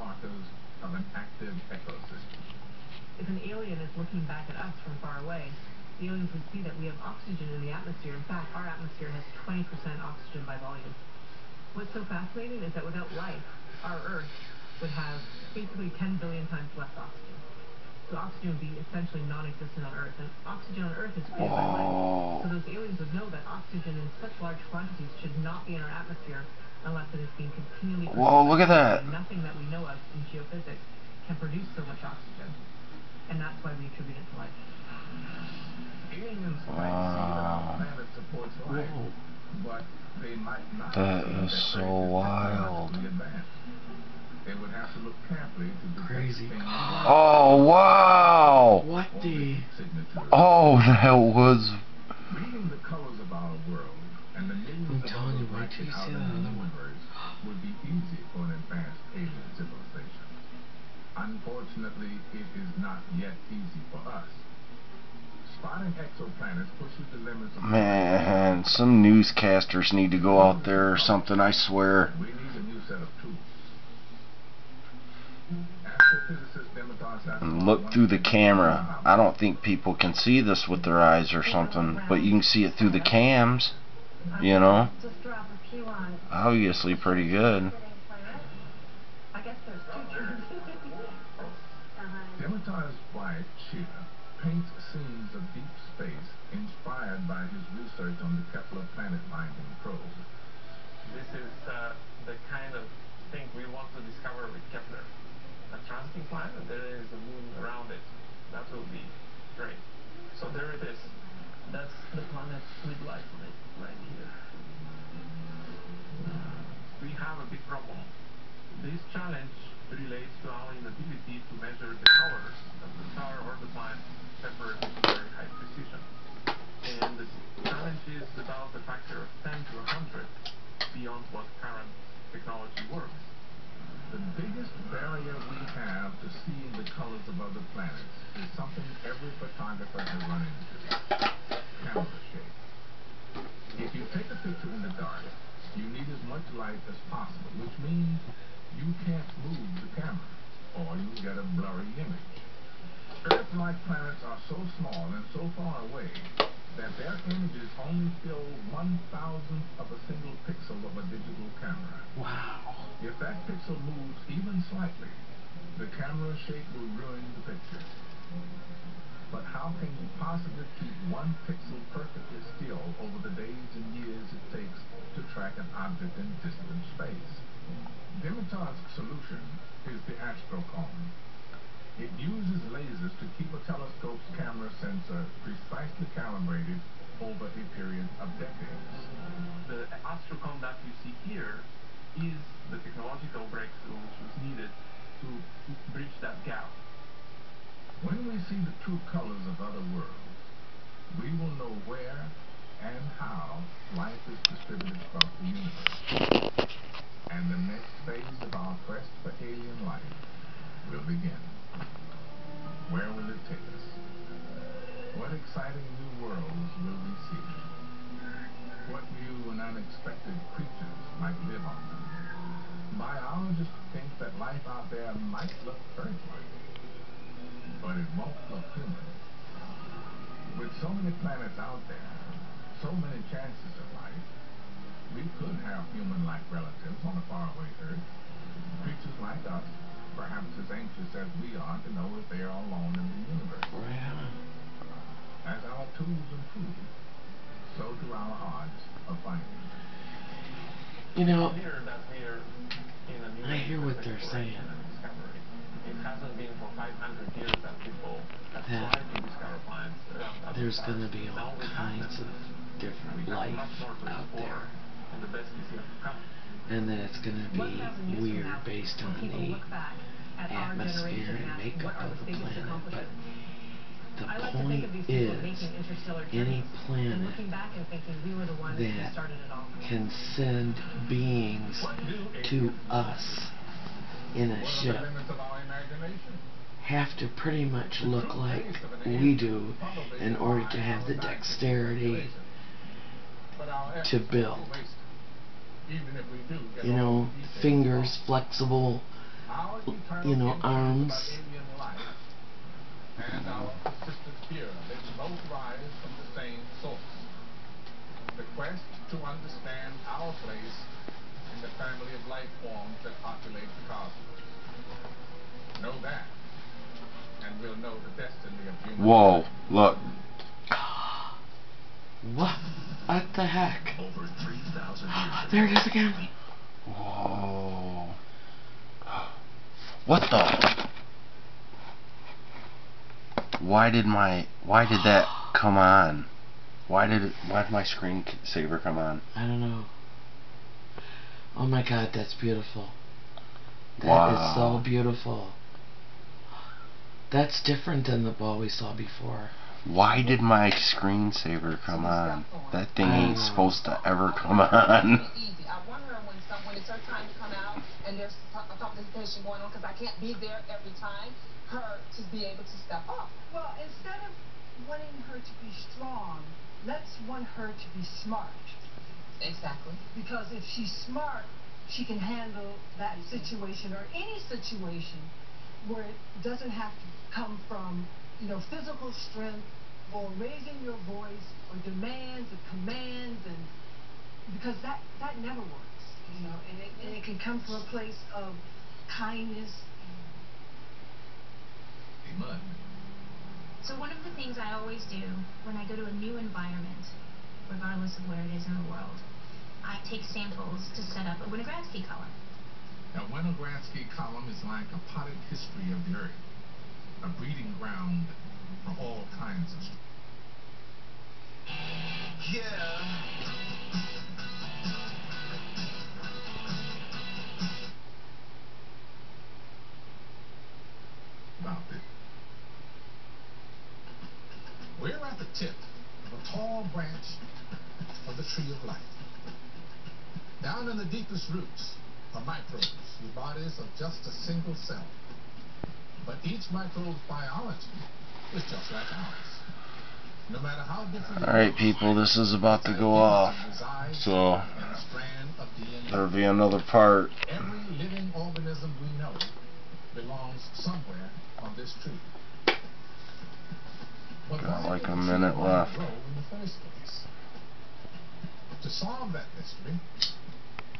markers of an active ecosystem. If an alien is looking back at us from far away, the aliens would see that we have oxygen in the atmosphere. In fact, our atmosphere has 20% oxygen by volume. What's so fascinating is that without life, our Earth would have basically 10 billion times less oxygen. So oxygen would be essentially non-existent on Earth, and oxygen on Earth is created by life. So those aliens would know that oxygen in such large quantities should not be in our atmosphere unless it is being continually produced. Whoa, look at that. Nothing that we know of in geophysics can produce so much oxygen, and that's why we attribute it to life. Aliens might see that our planet supports life, but they might not that see is that so Earth is wild. technologically advanced. They would have to look carefully to detect Crazy. things. Oh, wow. What the? Oh, that was... Reading the colors of our world and the millions of telling you, others wait like till it you out see in that the other one. universe would be easy for an advanced alien civilization. Unfortunately, it is not yet easy for us. Spotting exoplanets pushes the limits of... Man, some newscasters need to go out there or something, I swear. We need a new set of tools. And look through the camera. I don't think people can see this with their eyes or something, but you can see it through the cams, you know. Obviously pretty good. I guess there's teachers. Dimitar's wife, Sheila, paints scenes of deep space inspired by his research on the Kepler planet-finding probe. This is the kind of thing we want to discover with Kepler. A transiting planet, there is a moon around it. That will be great. So there it is. That's the planet with life on it, right here. We have a big problem. This challenge relates to our inability to measure the colors of the star or the planet separately with very high precision. And the challenge is about a factor of 10 to 100 beyond what current technology works. The biggest barrier we have to seeing the colors of other planets is something every photographer has run into: camera shake. If you take a picture in the dark, you need as much light as possible, which means you can't move the camera, or you get a blurry image. Earth-like planets are so small and so far away that their images only fill 1,000th of a single pixel of a digital camera. Wow. If that pixel moves even slightly, the camera shake will ruin the picture. But how can you possibly keep one pixel perfectly still over the days and years it takes to track an object in distant space? Dimitar's solution is the astrocomb. It uses lasers to keep a telescope's camera sensor precisely calibrated over a period of decades. The astrocomb that you see here is the technological breakthrough which was needed to bridge that gap. When we see the true colors of other worlds, we will know where and how life is distributed across the universe. And the next phase of our quest for alien life will begin. Where will it take us? What exciting new worlds will we see? What new and unexpected creatures might live on them? Biologists think that life out there might look Earth-like, but it won't look human. With so many planets out there, so many chances of life, we could have human-like relatives on a faraway Earth. Creatures like us, perhaps as anxious as we are to know if they are alone in the universe. Right on. As our tools improve, so do our odds of finding them. You know, I hear what they're saying. It hasn't been for 500 years that people have tried to discover planets around other there's stars. going to be all kinds of different life out there. And the best is yet to come. And that it's going to be weird based on the atmosphere and makeup of the planet. But the point is, any planet that can send beings to us in a ship have to pretty much look like we do in order to have the dexterity to build. You know, fingers flexible, Our eternal you know, inquiries arms. about alien life and our persistent fear of it both rise from the same source. The quest to understand our place in the family of life forms that populate the cosmos. Know that, and we'll know the destiny of human Whoa, life. look. What the heck? Over 3,000 years There it is again. Whoa. What the? Why did that come on? Why did my screensaver come on? I don't know. Oh my God, that's beautiful. That Wow. is so beautiful. That's different than the ball we saw before. Why did my screensaver come on? That thing I don't ain't know. supposed to ever come on. I want her when it's her time to come out and there's a conversation going on because I can't be there every time, her to be able to step up. Well, instead of wanting her to be strong, let's want her to be smart. Exactly. Because if she's smart, she can handle that situation or any situation where it doesn't have to come from, physical strength or raising your voice or demands or commands, and because that never works, and it can come from a place of kindness. Amen. So one of the things I always do when I go to a new environment, regardless of where it is in the world, I take samples to set up a Winogradsky column. A Winogradsky column is like a potted history of the earth, a breeding ground for all kinds of stories. About this. We're at the tip of a tall branch of the tree of life. Down in the deepest roots are microbes with bodies of just a single cell. But each microbe's biology is just like ours. No matter how different. Alright people, this is about to go off. So there'll be another part. Every living organism we know belongs somewhere on this tree. But Got why like did a the minute tree left. grow in the first place? To solve that mystery,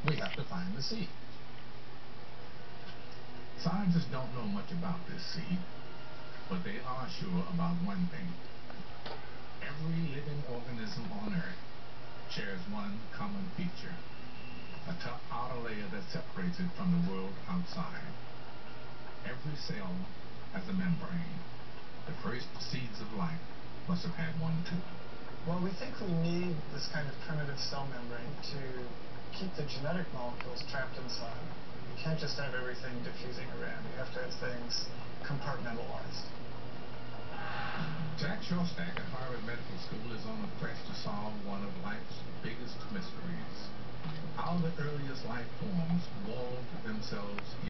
we have to find the seed. Scientists don't know much about this seed, but they are sure about one thing. Every living organism on Earth shares one common feature, a tough outer layer that separates it from the world outside. Every cell has a membrane. The first seeds of life must have had one too. Well, we think we need this kind of primitive cell membrane to keep the genetic molecules trapped inside. You can't just have everything diffusing around. You have to have things compartmentalized. Jack Shostak at Harvard Medical School is on a quest to solve one of life's biggest mysteries. How the earliest life forms walled themselves